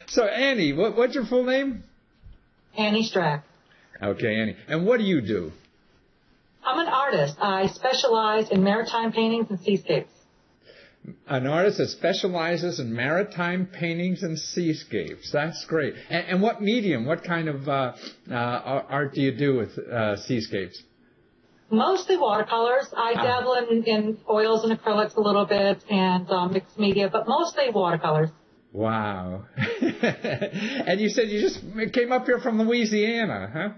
So, Annie, what's your full name? Annie Strack. Okay, Annie. And what do you do? I'm an artist. I specialize in maritime paintings and seascapes. An artist that specializes in maritime paintings and seascapes. That's great. And what medium, what kind of art do you do with seascapes? Mostly watercolors. I dabble in oils and acrylics a little bit and mixed media, but mostly watercolors. Wow. And you said you just came up here from Louisiana, huh?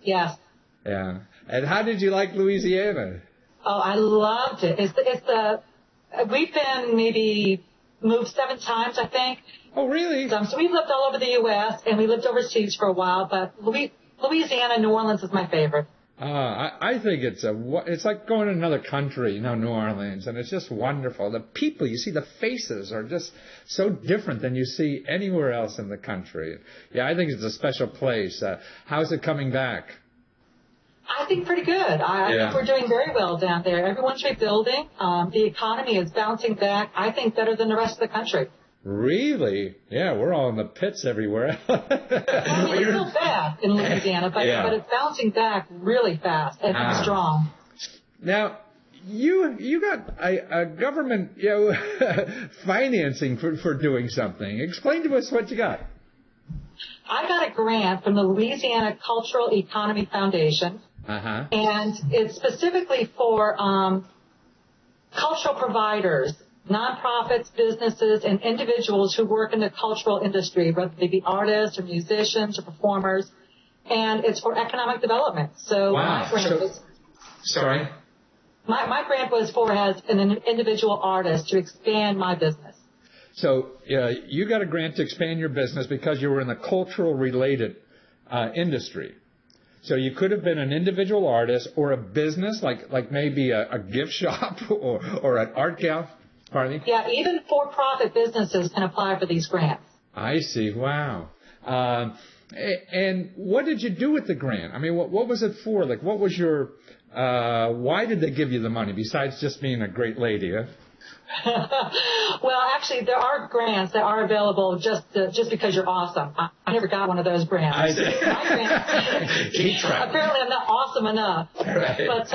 Yes. Yeah. And how did you like Louisiana? Oh, I loved it. We've been maybe moved 7 times, I think. Oh, really? So we've lived all over the U.S., and we lived overseas for a while, but Louisiana, New Orleans is my favorite. I think it's like going to another country, New Orleans, and it's just wonderful. The people, you see the faces are just so different than you see anywhere else in the country. Yeah, I think it's a special place. How's it coming back? I think pretty good. I think we're doing very well down there. Everyone's rebuilding. The economy is bouncing back, I think, better than the rest of the country. Really? Yeah, we're all in the pits everywhere. It's still bad in Louisiana, but it's bouncing back really fast and strong. Now, you got a government financing for doing something. Explain to us what you got. I got a grant from the Louisiana Cultural Economy Foundation, and it's specifically for cultural providers, nonprofits, businesses, and individuals who work in the cultural industry, whether they be artists or musicians or performers, and it's for economic development. So my grant my grant was for as an individual artist to expand my business. So you got a grant to expand your business because you were in the cultural-related industry. So you could have been an individual artist or a business, like maybe a gift shop or an art gallery. Pardon me? Yeah, even for-profit businesses can apply for these grants. I see. Wow. And what did you do with the grant? I mean, what was it for? Like, what was your? Why did they give you the money besides just being a great lady? Huh? Well, actually, there are grants that are available just because you're awesome. I never got one of those grants. I see. Apparently, I'm not awesome enough. Right. But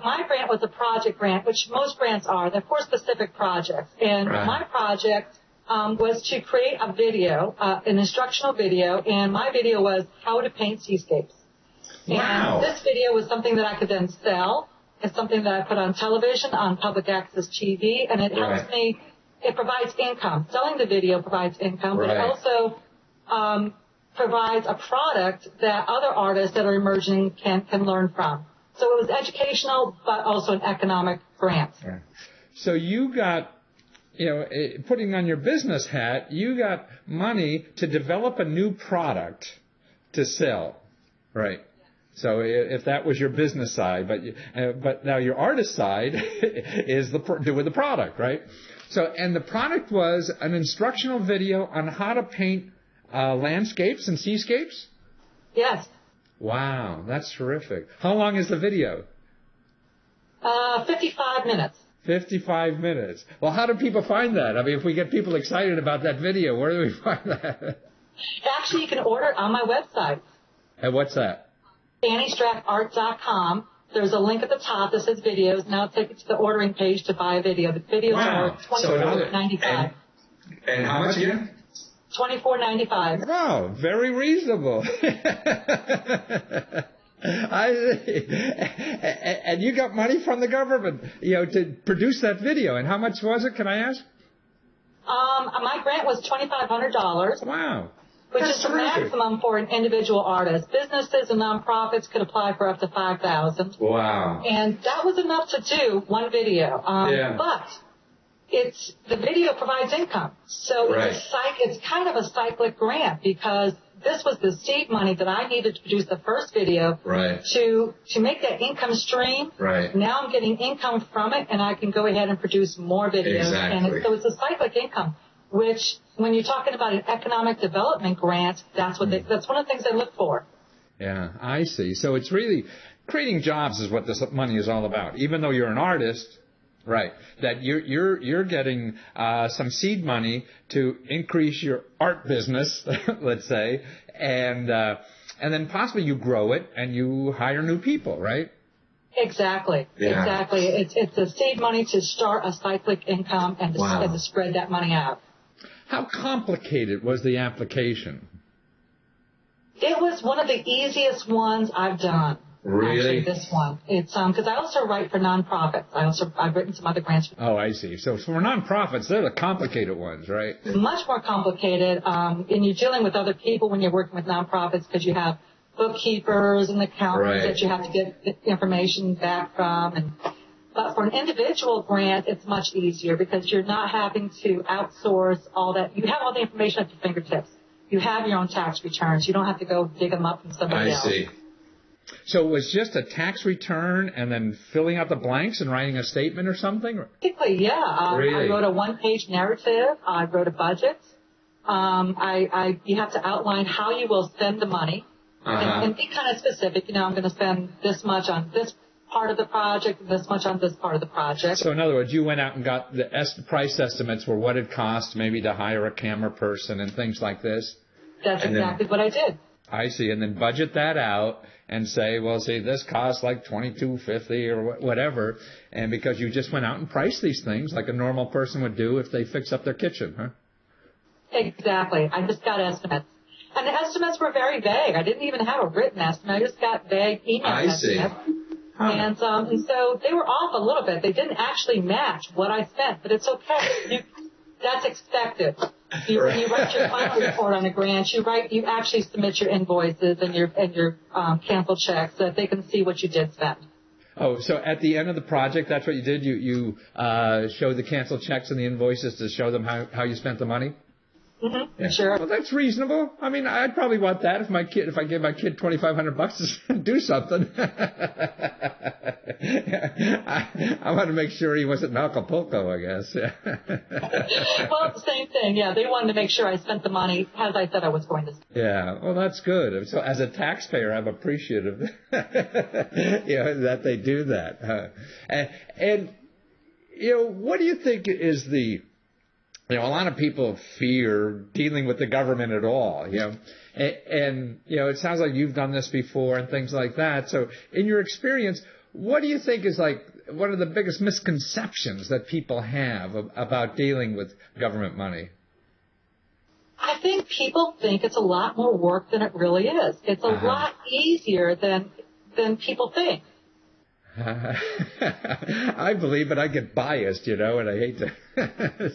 my grant was a project grant, which most grants are. They're for specific projects. And my project was to create a video, an instructional video, and my video was how to paint seascapes. Wow. And this video was something that I could then sell. It's something that I put on television, on public access TV, and it helps me. It provides income. Selling the video provides income, but it also provides a product that other artists that are emerging can learn from. So it was educational, but also an economic grant. Right. So you got, putting on your business hat, you got money to develop a new product to sell, right? So if that was your business side, but now your artist side is with the product, right? So, and the product was an instructional video on how to paint landscapes and seascapes? Yes. Wow, that's terrific. How long is the video? 55 minutes. 55 minutes. Well, how do people find that? I mean, if we get people excited about that video, where do we find that? Actually, you can order it on my website. And what's that? AnnieStrackArt.com. There's a link at the top that says videos. Now take it to the ordering page to buy a video. The videos are $24.95. And how much again? $24.95. Wow, very reasonable. And you got money from the government, to produce that video. And how much was it? Can I ask? My grant was $2,500. Wow. Which is the maximum for an individual artist. Businesses and nonprofits could apply for up to $5,000. Wow. And that was enough to do one video. But the video provides income. So it's kind of a cyclic grant because this was the seed money that I needed to produce the first video to make that income stream. Right. Now I'm getting income from it, and I can go ahead and produce more videos. Exactly. And so it's a cyclic income, which when you're talking about an economic development grant, that's one of the things they look for. Yeah, I see. So it's really creating jobs is what this money is all about. Even though you're an artist, Right. That you're getting some seed money to increase your art business, let's say, and then possibly you grow it and you hire new people, right? Exactly. Yeah. Exactly. It's a seed money to start a cyclic income and to spread that money out. How complicated was the application? It was one of the easiest ones I've done. Really? Actually, this one. It's because I also write for nonprofits. I've written some other grants. Oh, I see. So for nonprofits, they're the complicated ones, right? Much more complicated. And you're dealing with other people when you're working with nonprofits because you have bookkeepers and accountants that you have to get information back from. But for an individual grant, it's much easier because you're not having to outsource all that. You have all the information at your fingertips. You have your own tax returns. You don't have to go dig them up from somebody else. I see. So it was just a tax return and then filling out the blanks and writing a statement or something? Basically, yeah. Really? I wrote a one-page narrative. I wrote a budget. You have to outline how you will spend the money and be kind of specific. I'm going to spend this much on this part of the project and this much on this part of the project. So in other words, you went out and got the price estimates for what it cost maybe to hire a camera person and things like this? That's exactly what I did. I see, and then budget that out and say, well, see, this costs like $22.50 or whatever, and because you just went out and priced these things like a normal person would do if they fix up their kitchen, huh? Exactly. I just got estimates. And the estimates were very vague. I didn't even have a written estimate. I just got vague email estimates. Huh. And so they were off a little bit. They didn't actually match what I spent, but it's okay. That's expected. You write your final report on a grant. You actually submit your invoices and your canceled checks so that they can see what you did spend. Oh, so at the end of the project, that's what you did? You showed the canceled checks and the invoices to show them how you spent the money? Mm-hmm. Yeah. Sure. Well, that's reasonable. I mean, I'd probably want that if I gave my kid $2,500 to do something. I want to make sure he wasn't in Acapulco, I guess. Well, same thing. Yeah, they wanted to make sure I spent the money as I said I was going to. Yeah. Well, that's good. So, as a taxpayer, I'm appreciative, that they do that. And what do you think is the a lot of people fear dealing with the government at all, and it sounds like you've done this before and things like that. So in your experience, what do you think is like one of the biggest misconceptions that people have about dealing with government money? I think people think it's a lot more work than it really is. It's a lot easier than people think. I believe, but I get biased, and I hate to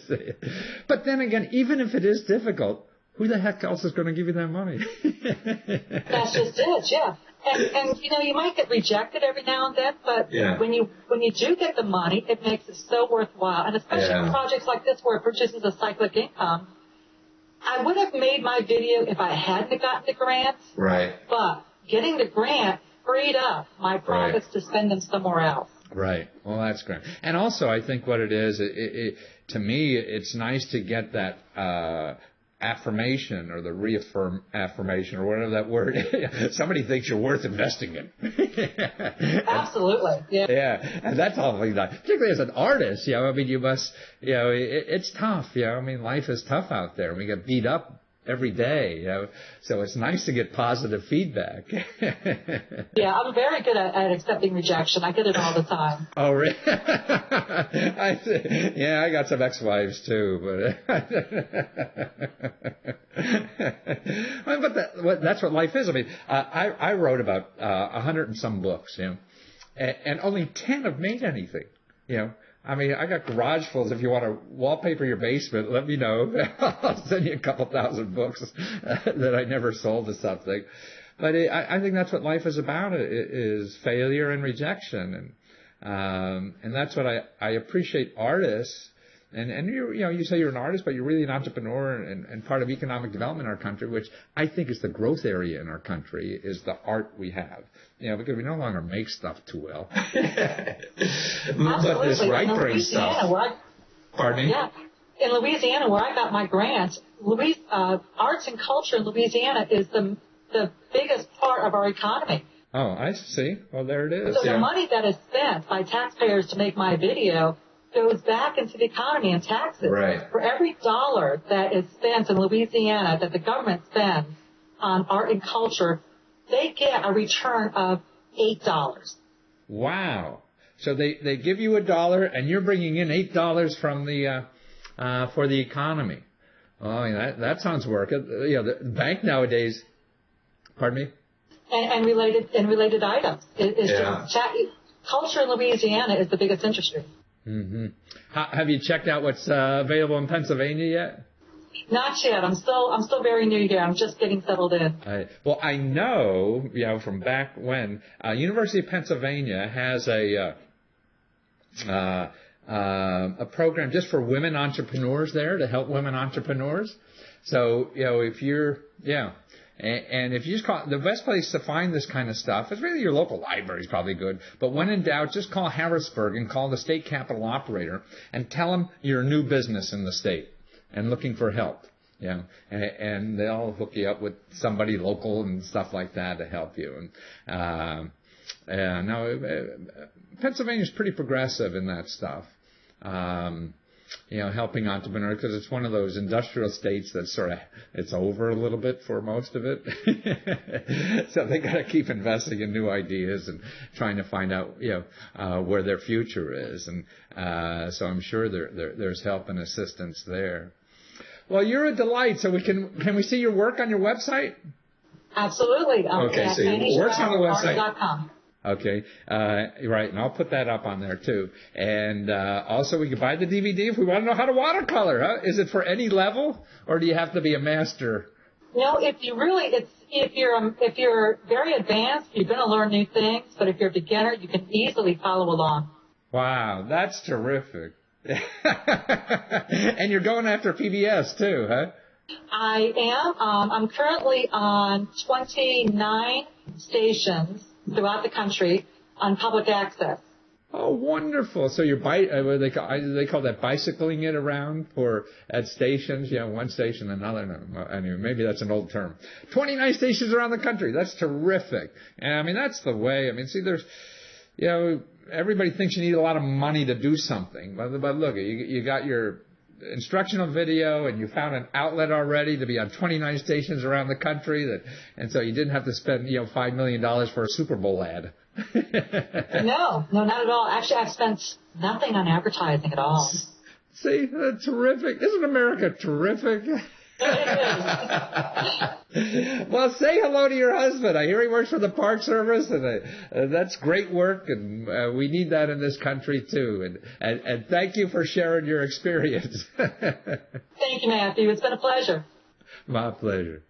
say it. But then again, even if it is difficult, who the heck else is going to give you that money? That's just it, yeah. And you might get rejected every now and then, but when you do get the money, it makes it so worthwhile. And especially in projects like this where it produces a cyclic income, I would have made my video if I hadn't gotten the grant. Right. But getting the grant freed up my profits to spend them somewhere else. Right. Well, that's great. And also, I think what it is, to me, it's nice to get that affirmation or the affirmation or whatever that word is. Somebody thinks you're worth investing in. Absolutely. Yeah. Yeah. And that's all we do. Particularly as an artist, you must, it's tough. Life is tough out there. We get beat up every day, so it's nice to get positive feedback. Yeah, I'm very good at accepting rejection. I get it all the time. Oh, really? I got some ex-wives too, but that's what life is. I wrote about 100 and some books, and only 10 have made anything, I got garage fulls. If you want to wallpaper your basement, let me know. I'll send you a couple thousand books that I never sold to something. But I think that's what life is about. It is failure and rejection, and that's what I appreciate artists. And you say you're an artist, but you're really an entrepreneur and part of economic development in our country, which I think is the growth area in our country, is the art we have. Because we no longer make stuff too well. But this right-brain stuff. Pardon me? Yeah. In Louisiana, where I got my grant, arts and culture in Louisiana is the biggest part of our economy. Oh, I see. Well, there it is. So the money that is spent by taxpayers to make my video goes back into the economy and taxes. Right. For every dollar that is spent in Louisiana, that the government spends on art and culture, they get a return of $8. Wow. So they give you $1 and you're bringing in $8 from the for the economy. Oh, yeah, that sounds work. The bank nowadays. Pardon me. And related items. Culture in Louisiana is the biggest industry. Mm-hmm. Have you checked out what's available in Pennsylvania yet? Not yet. I'm still very new here. I'm just getting settled in. Well, I know, from back when, University of Pennsylvania has a program just for women entrepreneurs there to help women entrepreneurs. So, if you're, and if you just call, the best place to find this kind of stuff is really your local library is probably good. But when in doubt, just call Harrisburg and call the state capital operator and tell them you're a new business in the state and looking for help. And they'll hook you up with somebody local and stuff like that to help you. And now Pennsylvania's pretty progressive in that stuff. Helping entrepreneurs, because it's one of those industrial states that it's over a little bit for most of it. So they got to keep investing in new ideas and trying to find out, where their future is. And so I'm sure there's help and assistance there. Well, you're a delight. So can we see your work on your website? Absolutely. Okay, so your work's on the website. .com. Okay, right, and I'll put that up on there too. And also, we can buy the DVD if we want to know how to watercolor. Huh? Is it for any level, or do you have to be a master? No, if you're very advanced, you're going to learn new things. But if you're a beginner, you can easily follow along. Wow, that's terrific. And you're going after PBS too, huh? I am. I'm currently on 29 stations throughout the country on public access. Oh, wonderful! So you're they call that bicycling it around at stations. One station, another. Anyway, maybe that's an old term. 29 stations around the country. That's terrific. And I mean, that's the way. I mean, see, there's, everybody thinks you need a lot of money to do something, but look, you got your instructional video, and you found an outlet already to be on 29 stations around the country, and so you didn't have to spend $5 million for a Super Bowl ad. No, not at all. Actually, I've spent nothing on advertising at all. See, that's terrific. Isn't America terrific? Well, say hello to your husband. I hear he works for the Park Service, and that's great work, and we need that in this country too. And thank you for sharing your experience. Thank you, Matthew. It's been a pleasure. My pleasure.